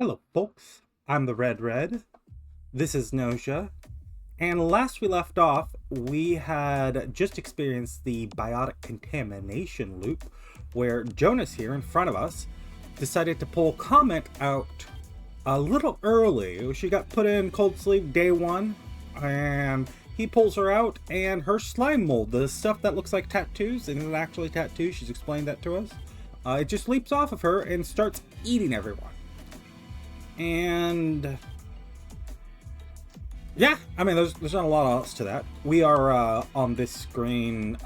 Hello folks, I'm the Red. This is Gnosia, and last we left off, we had just experienced the biotic contamination loop, where Jonas here in front of us decided to pull Comet out a little early. She got put in cold sleep day one, and he pulls her out, and her slime mold, the stuff that looks like tattoos, and isn't actually tattoos, she's explained that to us, it just leaps off of her and starts eating everyone. And yeah, I mean, there's not a lot else to that. We are on this screen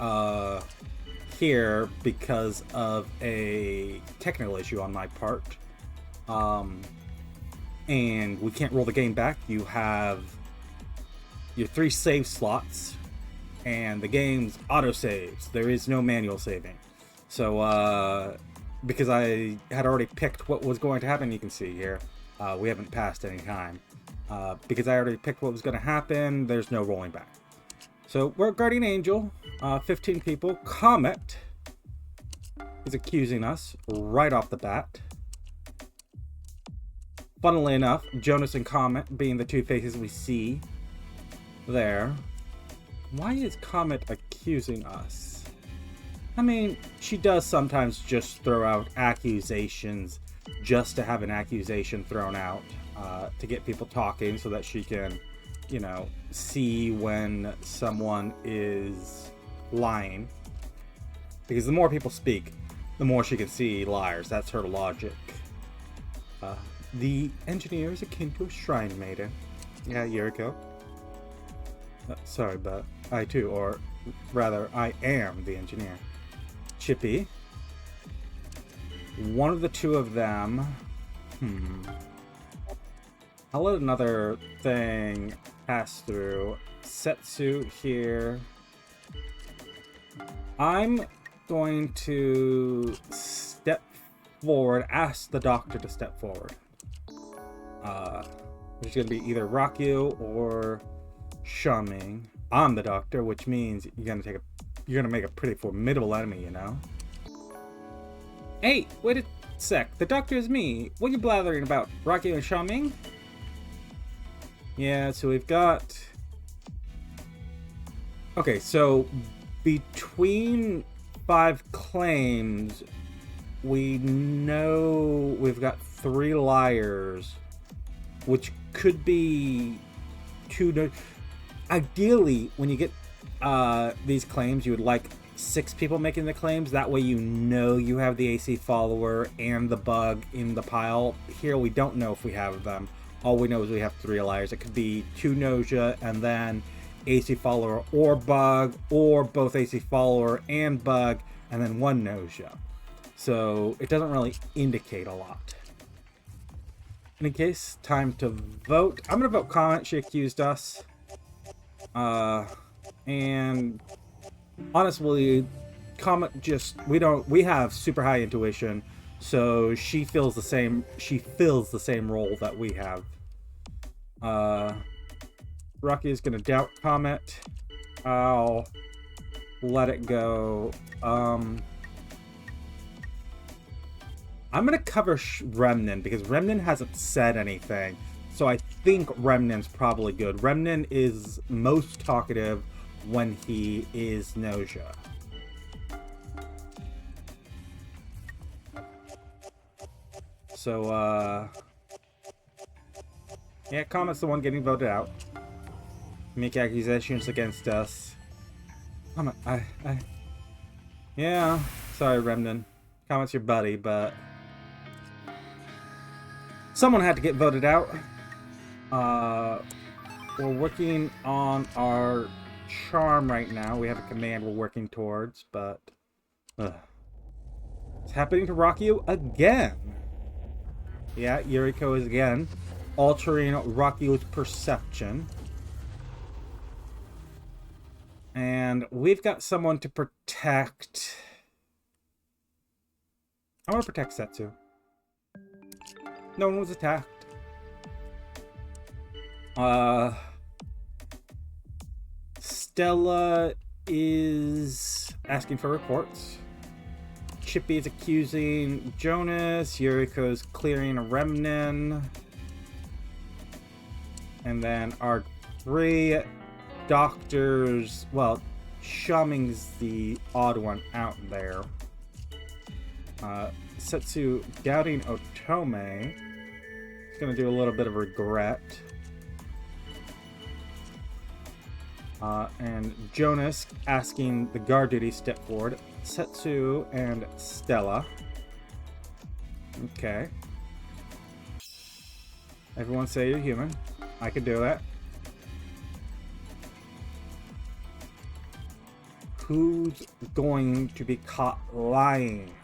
here because of a technical issue on my part, and we can't roll the game back. You have your 3 save slots, and the game's auto saves. There is no manual saving. So because I had already picked what was going to happen, you can see here. We haven't passed any time. Because I already picked what was going to happen, there's no rolling back. So we're Guardian Angel, 15 people. Comet is accusing us right off the bat. Funnily enough, Jonas and Comet being the two faces we see there. Why is Comet accusing us? I mean, she does sometimes just throw out accusations just to have an accusation thrown out, to get people talking so that she can, you know, see when someone is lying. Because the more people speak, the more she can see liars. That's her logic. The engineer is akin to a shrine maiden. Yeah, Yuriko. Sorry, but I too, or rather, I am the engineer. Chippy. One of the two of them. I'll let another thing pass through. Setsu here. I'm going to step forward, ask the doctor to step forward. There's going to be either Rakyu or Shaming. I'm the doctor, which means you're going to make a pretty formidable enemy, you know? Hey, wait a sec. The doctor is me. What are you blathering about? Rakyu and Shaming? Yeah, so we've got... Okay, so between 5 claims, we know we've got 3 liars, which could be 2... Ideally, when you get these claims, you would like 6 people making the claims. That way you know you have the AC follower and the bug in the pile. Here we don't know if we have them. All we know is we have 3 liars. It could be 2 Gnosia and then AC follower or bug, or both AC follower and bug and then 1 Gnosia. So it doesn't really indicate a lot. In any case, time to vote. I'm gonna vote Comet. She accused us. And honestly, Comet just, we have super high intuition, so she fills the same role that we have. Rocky is gonna doubt Comet. I'll let it go. I'm gonna cover Remnant because Remnant hasn't said anything. So I think Remnant's probably good. Remnant is most talkative when he is Gnosia. So, yeah, Comet's the one getting voted out. Make accusations against us. Comet, yeah, sorry, Remnant. Comet's your buddy, but someone had to get voted out. We're working on our charm right now. We have a command we're working towards, but it's happening to Rakyu again. Yeah, Yuriko is again altering Rakyu's perception. And we've got someone to protect. I want to protect Setsu. No one was attacked. Stella is asking for reports. Chippy is accusing Jonas. Yuriko's clearing a remnant. And then our 3 doctors... Well, Shaming's the odd one out there. Setsu doubting Otome. He's gonna do a little bit of regret. And Jonas asking the guard duty step forward. Setsu and Stella. Okay. Everyone say you're human. I can do that. Who's going to be caught lying?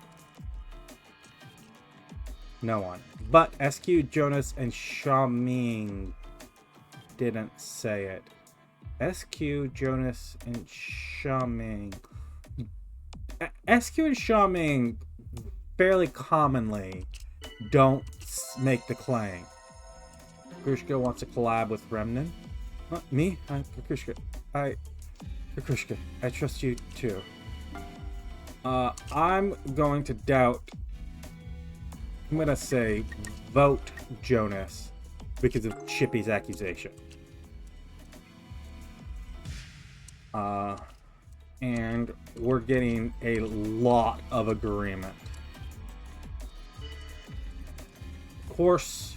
No one. But SQ, Jonas, and Xiaoming didn't say it. SQ, Jonas, and Xiaoming. SQ and Xiaoming fairly commonly don't make the claim. Krushka wants to collab with Remnant. Me? Krushka. Krushka, I trust you too. I'm going to doubt. I'm gonna say vote Jonas because of Chippy's accusation. And we're getting a lot of agreement. Of course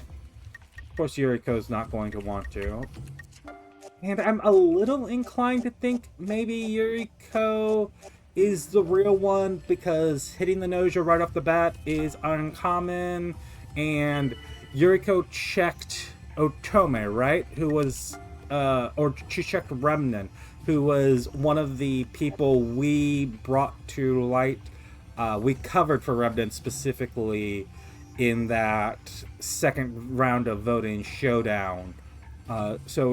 Yuriko's not going to want to. And I'm a little inclined to think maybe Yuriko is the real one because hitting the Gnosia right off the bat is uncommon. And Yuriko checked Otome, right? Who was, or she checked Remnant, who was one of the people we brought to light. We covered for Remnant specifically in that second round of voting showdown. So it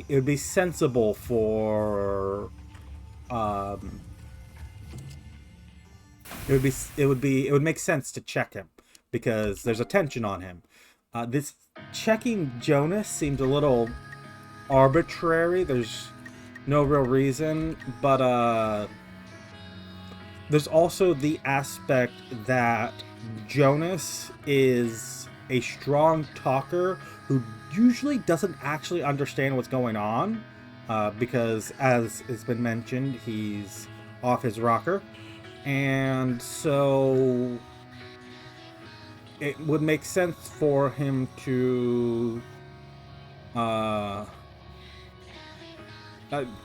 would be sensible for it would make sense to check him because there's a tension on him. This checking Jonas seems a little arbitrary. There's no real reason, but there's also the aspect that Jonas is a strong talker who usually doesn't actually understand what's going on, because as has been mentioned, he's off his rocker, and so it would make sense for him to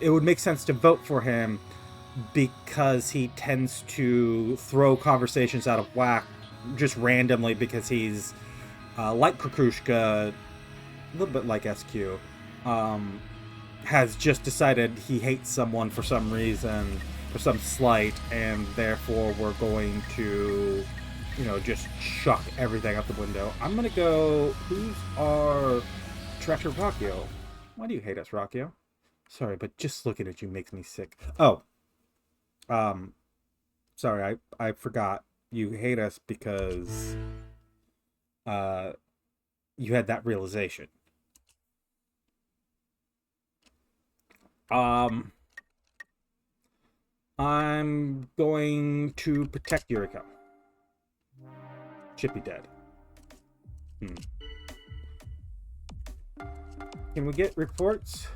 it would make sense to vote for him because he tends to throw conversations out of whack just randomly because he's like Kukushka, a little bit like SQ, has just decided he hates someone for some reason, for some slight, and therefore we're going to, just chuck everything out the window. I'm gonna go, who's our Director Rockio? Why do you hate us, Rockio? Sorry, but just looking at you makes me sick. Oh. Sorry, I forgot. You hate us because you had that realization. I'm going to protect Yuriko. Chippy dead. Can we get reports?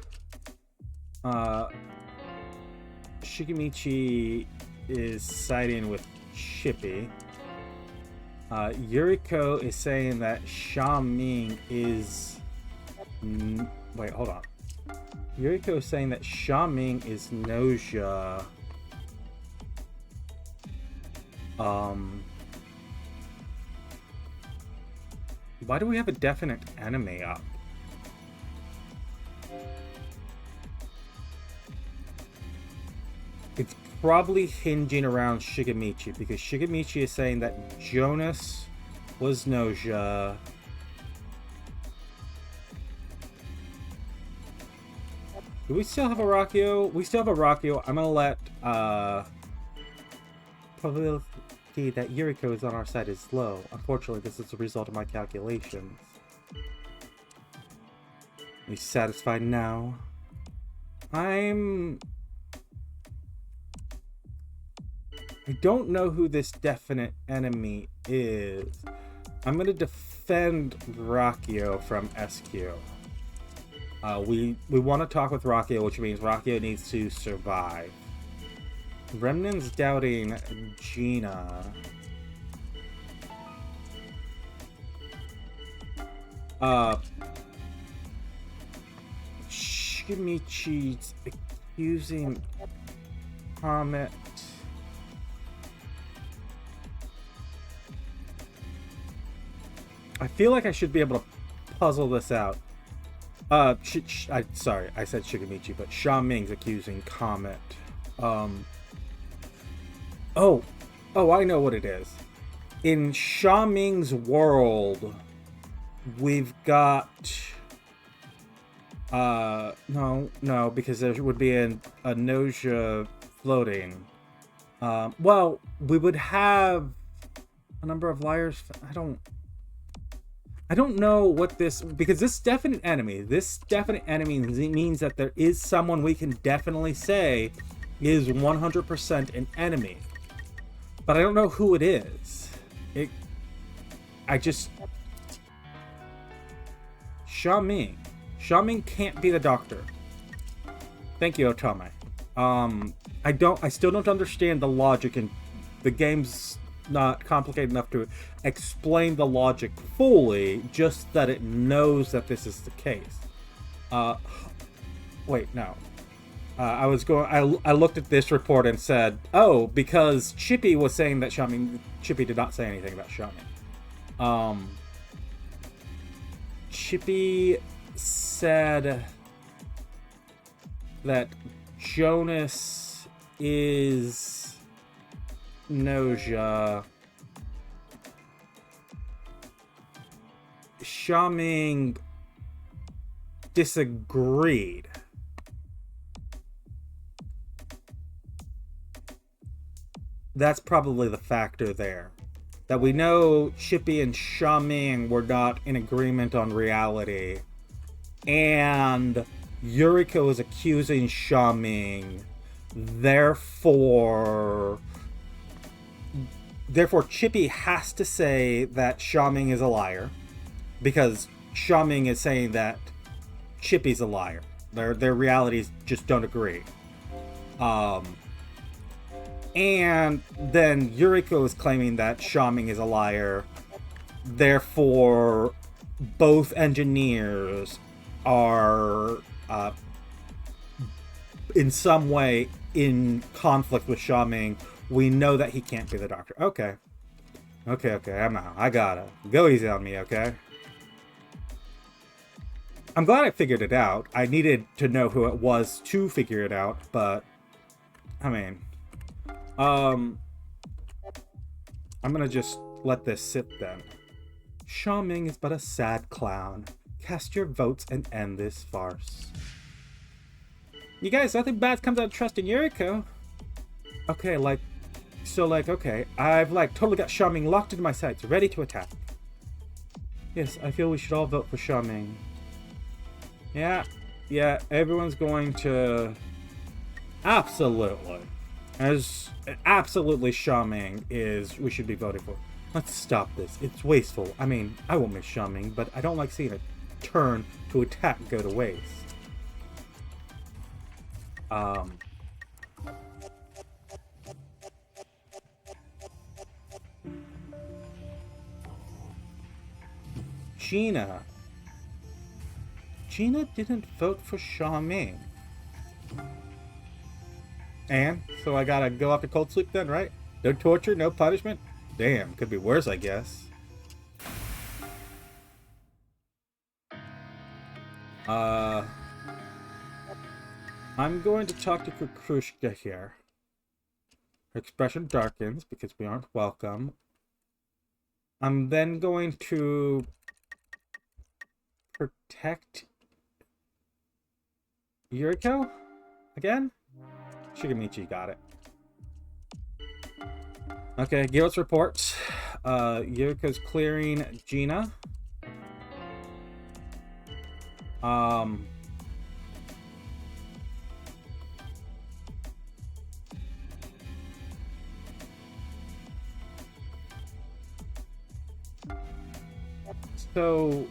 Shigemichi is siding with Chippy. Yuriko is saying that Xiaoming is... Wait, hold on. Yuriko is saying that Xiaoming is Gnosia. Why do we have a definite enemy up? It's probably hinging around Shigemichi, because Shigemichi is saying that Jonas was Gnosia. Do we still have a Rockio? We still have a Rockio. I'm gonna let probability that Yuriko is on our side is low. Unfortunately, this is a result of my calculations. Are you satisfied now? I don't know who this definite enemy is. I'm going to defend Rakio from SQ. We want to talk with Rakio, which means Rakio needs to survive. Remnant's doubting Gina. Shimichi's accusing Comet. I feel like I should be able to puzzle this out. Sorry, I said Shigemichi, but Sha Ming's accusing Comet. Oh, I know what it is. In Sha Ming's world, we've got... no, because there would be a Gnosia floating. Well, we would have a number of liars. I don't know what this... Because this definite enemy means that there is someone we can definitely say is 100% an enemy. But I don't know who it is. Sha Ming. Sha Ming can't be the doctor. Thank you, Otome. I still don't understand the logic, and the game's not complicated enough to explain the logic fully, just that it knows that this is the case. Wait, no. I looked at this report and said, oh, because Chippy was saying that Sha Ming... Chippy did not say anything about Sha Ming. Chippy said that Jonas is Gnosia. Sha Ming disagreed. That's probably the factor there. That we know Chippy and Sha Ming were not in agreement on reality. And Yuriko is accusing Sha Ming. Therefore, Chippy has to say that Sha Ming is a liar. Because Sha Ming is saying that Chippy's a liar. Their realities just don't agree. And then Yuriko is claiming that Sha Ming is a liar. Therefore, both engineers are in some way in conflict with Sha Ming. We know that he can't be the doctor. Okay, I'm out. I gotta. Go easy on me, okay? I'm glad I figured it out. I needed to know who it was to figure it out, but... I mean... I'm gonna just let this sit then. Sha Ming is but a sad clown. Cast your votes and end this farce. You guys, nothing bad comes out of trusting Yuriko. Okay, okay. I've, totally got Sha Ming locked into my sights, ready to attack. Yes, I feel we should all vote for Sha Ming. Yeah, everyone's going to... Absolutely. Absolutely Sha Ming we should be voting for. Let's stop this. It's wasteful. I mean, I won't miss Sha Ming, but I don't like seeing a turn to attack go to waste. Gina didn't vote for Sha Ming. And so I gotta go off to cold sleep then, right? No torture, no punishment? Damn, could be worse, I guess. I'm going to talk to Kukrushka here. Her expression darkens because we aren't welcome. I'm then going to protect Yuriko again? Shigemichi got it. Okay, Gilt's report. Yuriko's clearing Gina. So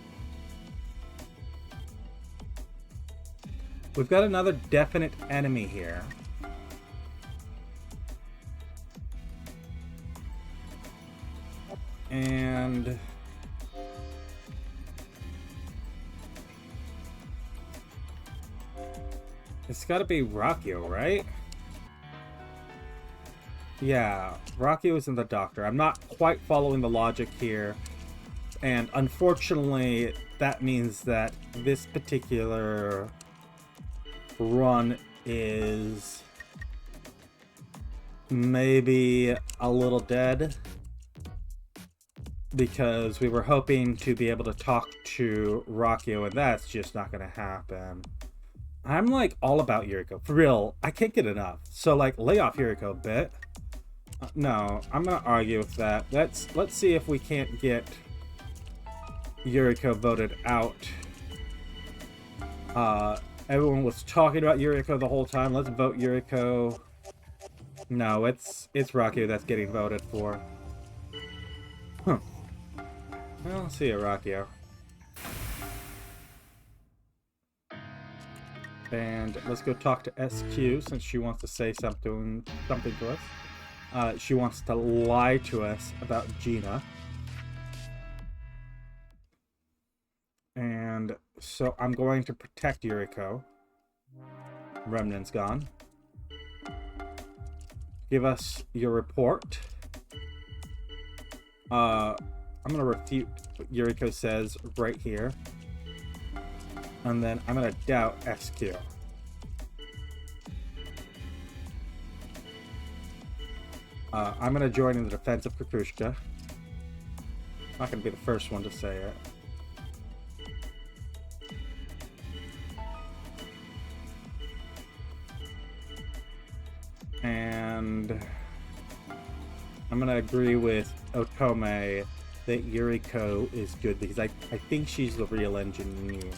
we've got another definite enemy here. And it's gotta be Rakio, right? Yeah, Rakio is in the doctor. I'm not quite following the logic here. And unfortunately, that means that this particular run is maybe a little dead, because we were hoping to be able to talk to Rakio, and that's just not gonna happen. I'm like all about Yuriko. For real, I can't get enough. So like, lay off Yuriko a bit. No, I'm gonna argue with that. Let's see if we can't get Yuriko voted out. Everyone was talking about Yuriko the whole time. Let's vote Yuriko. No, it's Rakio that's getting voted for. Huh. Well, see you, Rakio. And let's go talk to SQ, since she wants to say something to us. She wants to lie to us about Gina. And so I'm going to protect Yuriko. Remnant's gone. Give us your report. I'm gonna refute what Yuriko says right here. And then I'm gonna doubt SQ. I'm gonna join in the defense of Kukushka. Not gonna be the first one to say it. And I'm gonna agree with Otome that Yuriko is good, because I think she's the real engineer.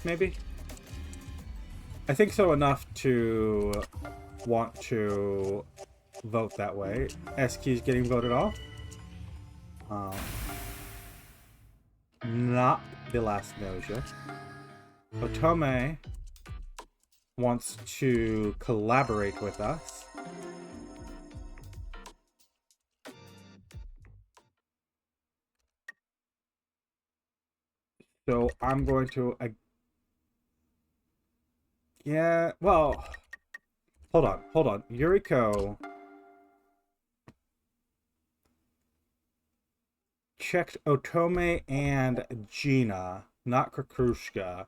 Maybe? I think so enough to want to vote that way. SQ's getting voted off. Not the last Gnosia. Otome wants to collaborate with us. So I'm going to... yeah, well... Hold on. Yuriko checked Otome and Gina, not Kukushka.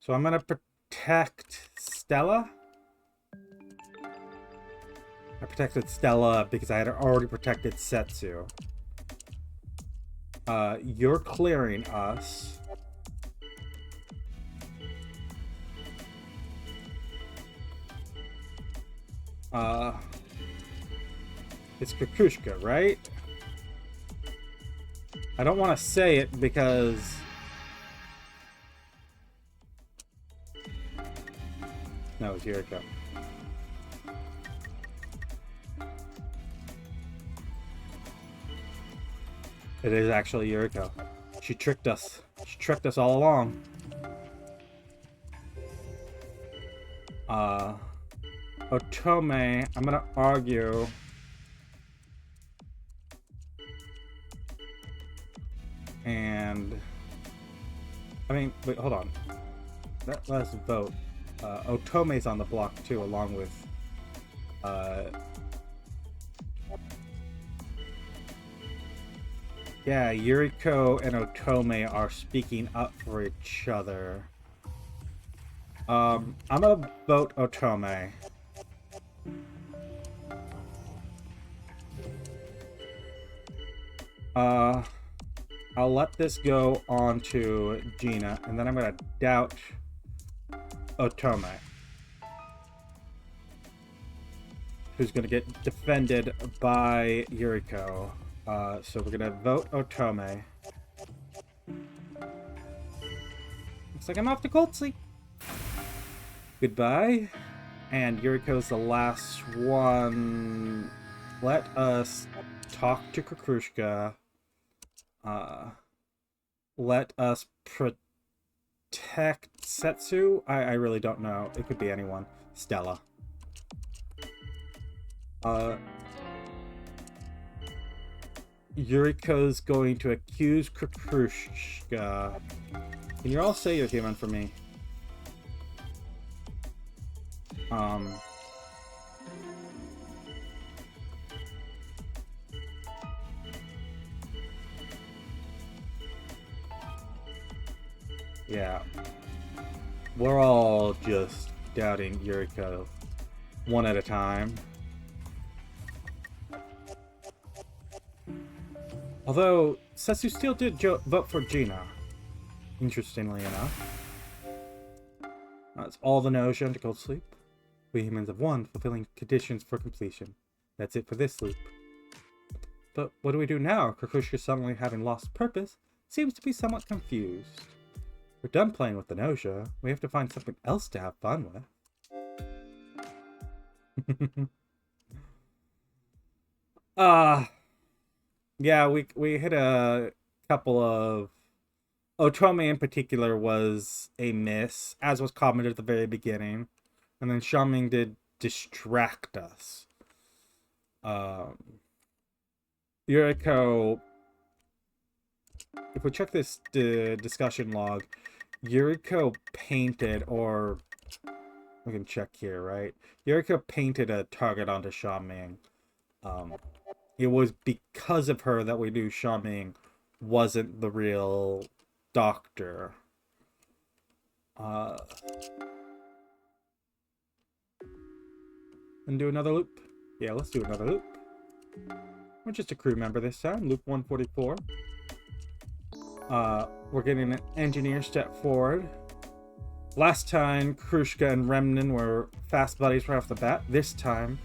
So I'm gonna protect Stella. I protected Stella because I had already protected Setsu. You're clearing us. It's Kukushka, right? I don't want to say it because... no, it's Yuriko. It is actually Yuriko. She tricked us. She tricked us all along. Otome, I'm gonna argue. And... I mean, wait, hold on. Let's vote. Otome's on the block too, along with... yeah, Yuriko and Otome are speaking up for each other. I'm gonna vote Otome. I'll let this go on to Gina, and then I'm gonna doubt Otome, who's gonna get defended by Yuriko. So we're gonna vote Otome. Looks like I'm off to Coltsy. Goodbye. And Yuriko's the last one. Let us talk to Kukrushka. Let us protect Setsu? I really don't know. It could be anyone. Stella. Yuriko's going to accuse Kukrushka. Can you all say you're human for me? Yeah. We're all just doubting Yuriko one at a time. Although, Setsu still did vote for Gina, interestingly enough. That's all the Gnosia to cold sleep. We humans have won, fulfilling conditions for completion. That's it for this loop. But what do we do now? Kukrushka, suddenly having lost purpose, seems to be somewhat confused. We're done playing with the Gnosia. We have to find something else to have fun with. Yeah, we hit a couple of... Otome in particular was a miss, as was commented at the very beginning. And then Xiaoming did distract us. Yuriko... If we check this discussion log, Yuriko painted, or... We can check here, right? Yuriko painted a target onto Xiaoming. It was because of her that we knew Xiaoming wasn't the real doctor. And do another loop? Yeah, let's do another loop. We're just a crew member this time, loop 144. We're getting an engineer step forward. Last time, Krushka and Remnin were fast buddies right off the bat. This time,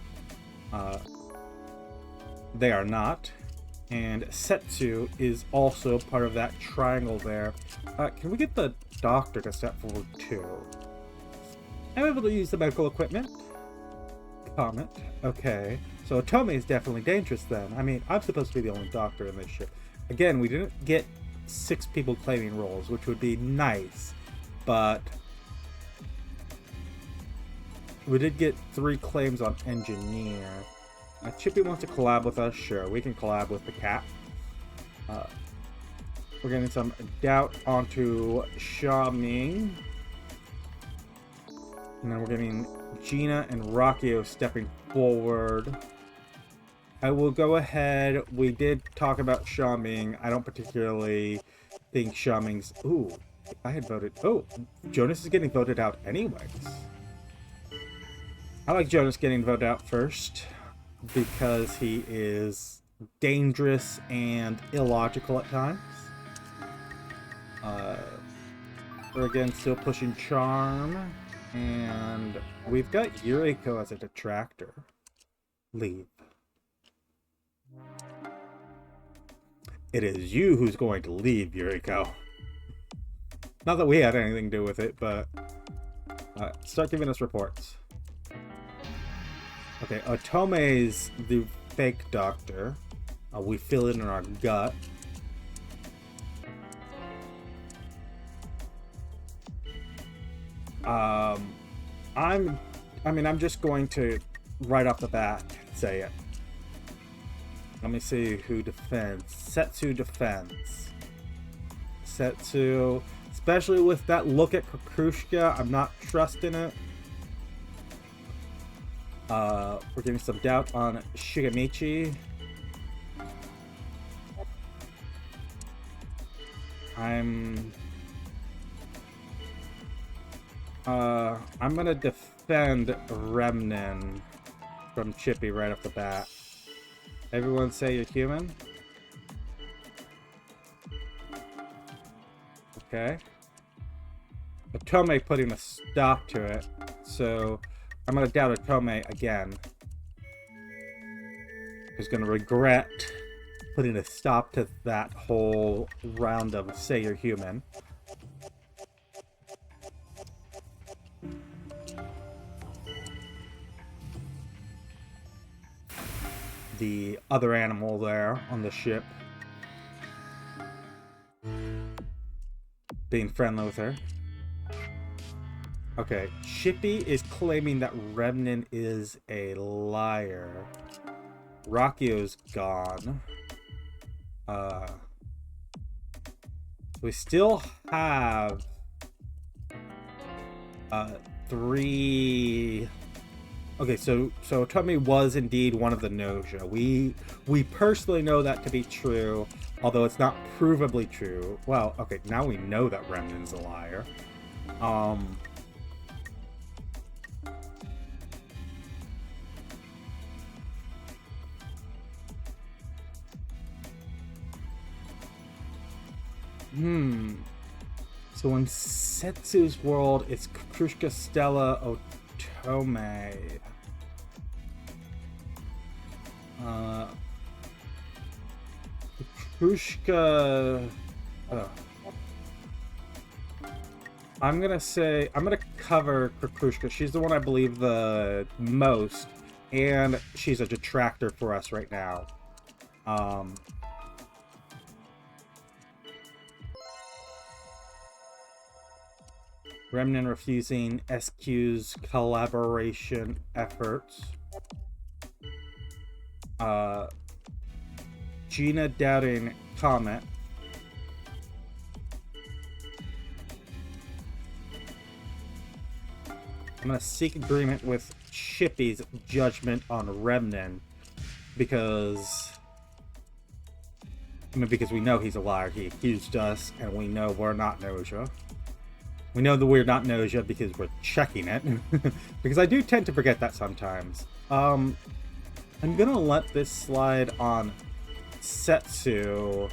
they are not. And Setsu is also part of that triangle there. Can we get the doctor to step forward too? I'm able to use the medical equipment. Comment. Okay. So Otome is definitely dangerous then. I mean, I'm supposed to be the only doctor in this ship. Again, we didn't get 6 people claiming roles, which would be nice. But we did get 3 claims on engineer. Chippy wants to collab with us. Sure, we can collab with the cat. We're getting some doubt onto Xiaoming. And then we're getting Gina and Rakio stepping forward. I will go ahead. We did talk about Xiaoming. I don't particularly think Xiaoming's... Ooh, I had voted... Oh, Jonas is getting voted out anyways. I like Jonas getting voted out first, because he is dangerous and illogical at times. We're again still pushing charm, and we've got Yuriko as a detractor. Leave. It is you who's going to leave, Yuriko. Not that we had anything to do with it, but start giving us reports. Okay, Otome's the fake doctor. We feel it in our gut. I'm just going to right off the bat say it. Let me see who defends. Setsu defends. Setsu, especially with that look at Kukrushka, I'm not trusting it. We're getting some doubt on Shigemichi. I'm gonna defend Remnin from Chippy right off the bat. Everyone say you're human. Okay. Otome putting a stop to it, so I'm gonna doubt Otome again. He's gonna regret putting a stop to that whole round of say you're human. the other animal there on the ship. Being friendly with her. Okay, Chippy is claiming that Remnant is a liar. Rockio's gone. We still have 3. Okay, so Tommy was indeed one of the Gnosia. We personally know that to be true, although it's not provably true. Well, okay, now we know that Remnant's a liar. So in Setsu's world, it's Krushka, Stella, Otome. Krushka... I'm gonna cover Krushka. She's the one I believe the most, and she's a detractor for us right now. Remnant refusing SQ's collaboration efforts. Gina doubting Comet. I'm going to seek agreement with Chippy's judgment on Remnant because we know he's a liar. He accused us, and we know we're not Gnosia. We know that we're not Gnosia because we're checking it. Because I do tend to forget that sometimes. I'm gonna let this slide on Setsu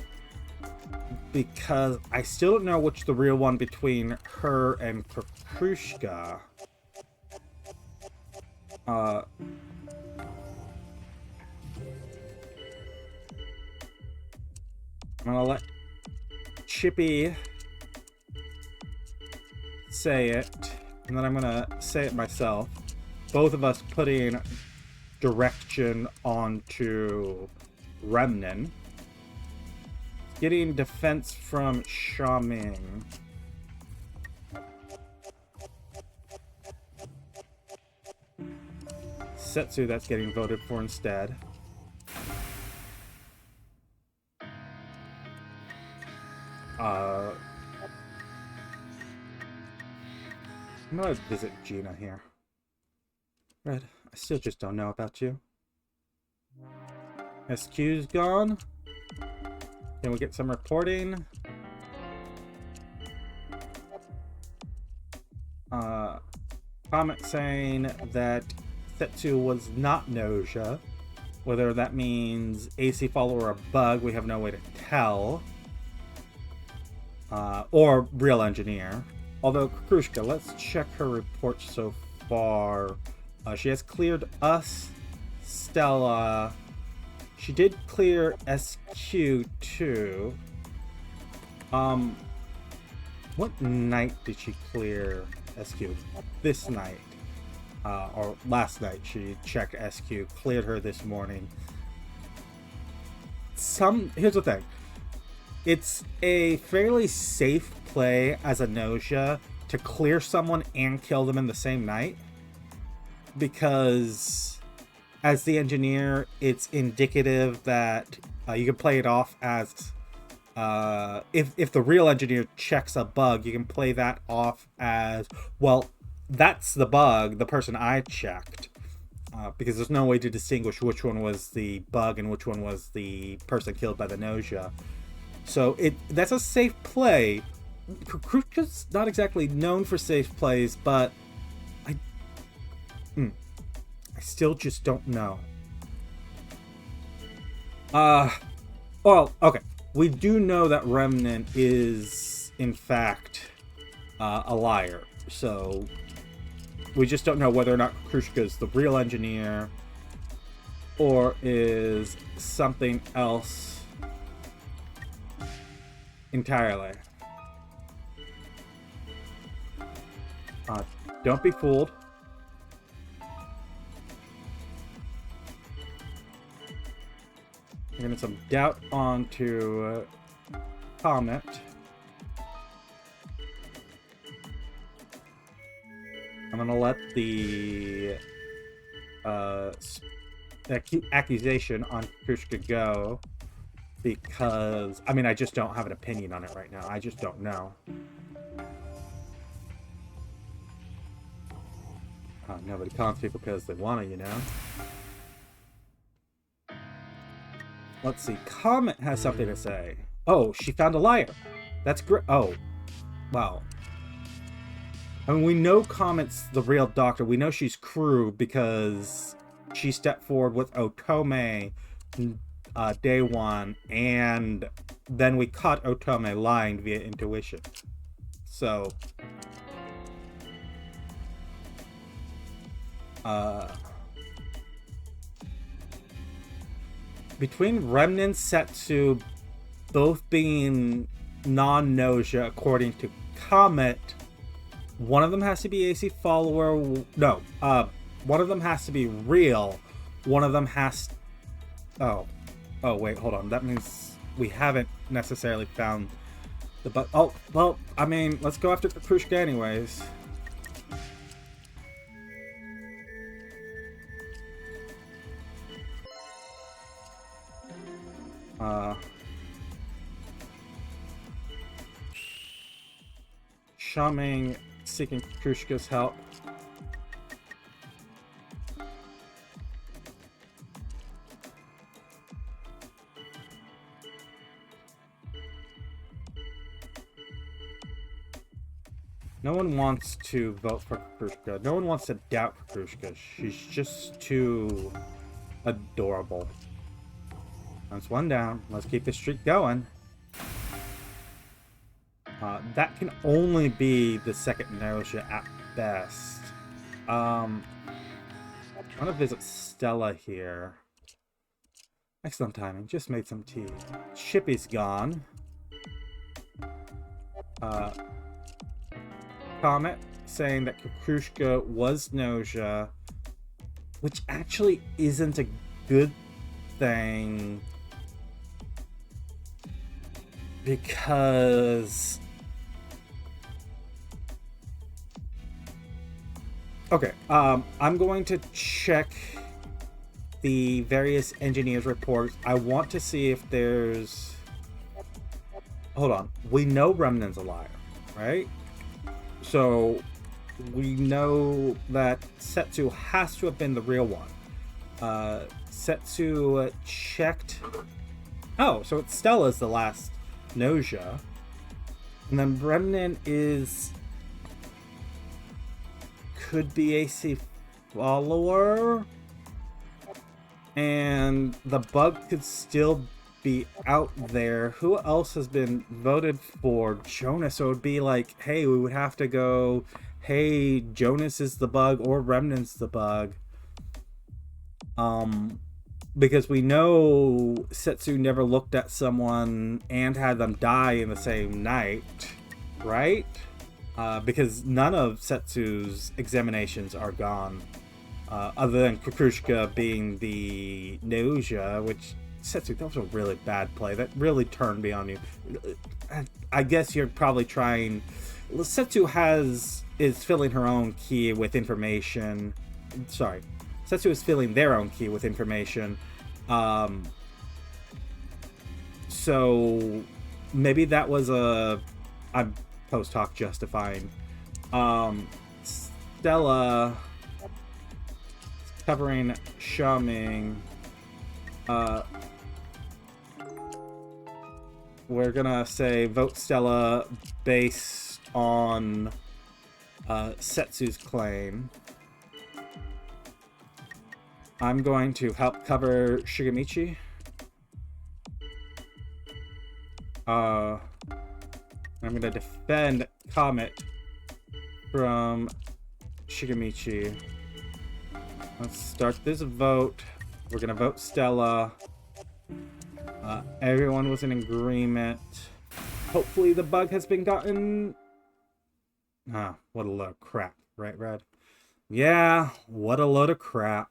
because I still don't know which the real one between her and Krushka. I'm gonna let Chippy say it, and then I'm gonna say it myself. Both of us putting direction onto Remnant. Getting defense from Xiaoming. Setsu, that's getting voted for instead. I'm gonna visit Gina here. Red, I still just don't know about you. SQ's gone. Can we get some reporting? Comment saying that Setsu was not Gnosia. Whether that means AC follower or bug, we have no way to tell. Or real engineer. Although, Krushka, let's check her report so far. She has cleared us, Stella. She did clear SQ too. What night did she clear SQ? This night. Or last night she checked SQ, cleared her this morning. Here's the thing. It's a fairly safe play as a Gnosia to clear someone and kill them in the same night. Because as the engineer, it's indicative that you can play it off as... if the real engineer checks a bug, you can play that off as, well, that's the bug, the person I checked. Because there's no way to distinguish which one was the bug and which one was the person killed by the Gnosia. So that's a safe play. Krushka's not exactly known for safe plays, but I still just don't know. Well, okay. We do know that Remnant is, in fact, a liar. So we just don't know whether or not Krushka's the real engineer or is something else entirely. Don't be fooled. We're gonna some doubt onto Comet. I'm gonna let the accusation on Kushka go because, I mean, I just don't have an opinion on it right now. I just don't know. Nobody cons people because they want to, you know? Let's see. Comet has something to say. Oh, she found a liar. That's great. Oh, wow. I mean, we know Comet's the real doctor. We know she's crew because she stepped forward with Otome day one, and then we caught Otome lying via intuition. So, between Remnant Setsu both being non-Gnosia according to Comet, one of them has to be AC follower. No, one of them has to be real. One of them has. Oh, wait, hold on. That means we haven't necessarily found the bug. Oh, well, I mean, let's go after Krushka anyways. Shaming seeking Krushka's help. No one wants to vote for Krushka. No one wants to doubt Krushka. She's just too adorable. That's one down. Let's keep this streak going. That can only be the second Gnosia at best. I want to visit Stella here. Excellent timing. Just made some tea. Chippy's gone. Comet saying that Kukrushka was Gnosia, which actually isn't a good thing because okay, I'm going to check the various engineers' reports. I want to see if there's... Hold on. We know Remnant's a liar, right? So we know that Setsu has to have been the real one. Setsu checked... Oh, so it's Stella's the last Gnosia. And then Remnant is... could be AC follower, and the bug could still be out there. Who else has been voted for Jonas? So it would be like, hey, we would have to go, hey, Jonas is the bug or Remnant's the bug. Because we know Setsu never looked at someone and had them die in the same night, right? Because none of Setsu's examinations are gone, other than Kukrushka being the Gnosia, which, Setsu, that was a really bad play. That really turned me on you. I guess you're probably trying... Setsu is filling her own key with information. Sorry. Setsu is filling their own key with information. So maybe that was I'm post hoc justifying. Stella covering Shaming. We're gonna say vote Stella based on Setsu's claim. I'm going to help cover Shigemichi. I'm going to defend Comet from Shigemichi. Let's start this vote. We're going to vote Stella. Everyone was in agreement. Hopefully the bug has been gotten... what a load of crap. Right, Red? Yeah, what a load of crap.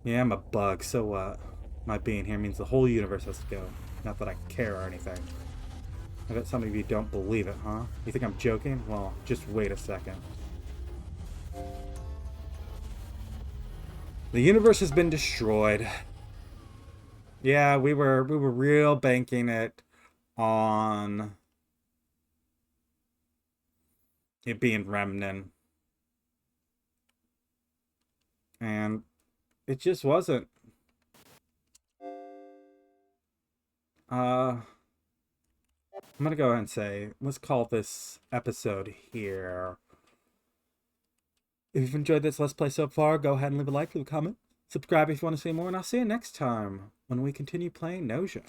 Yeah, I'm a bug, so what? My being here means the whole universe has to go. Not that I care or anything. I bet some of you don't believe it, huh? You think I'm joking? Well, just wait a second. The universe has been destroyed. Yeah, we were real banking it on it being remnant. And it just wasn't. I'm gonna go ahead and say, let's call this episode here. If you've enjoyed this Let's Play so far, go ahead and leave a like, leave a comment, subscribe if you want to see more, and I'll see you next time when we continue playing Gnosia.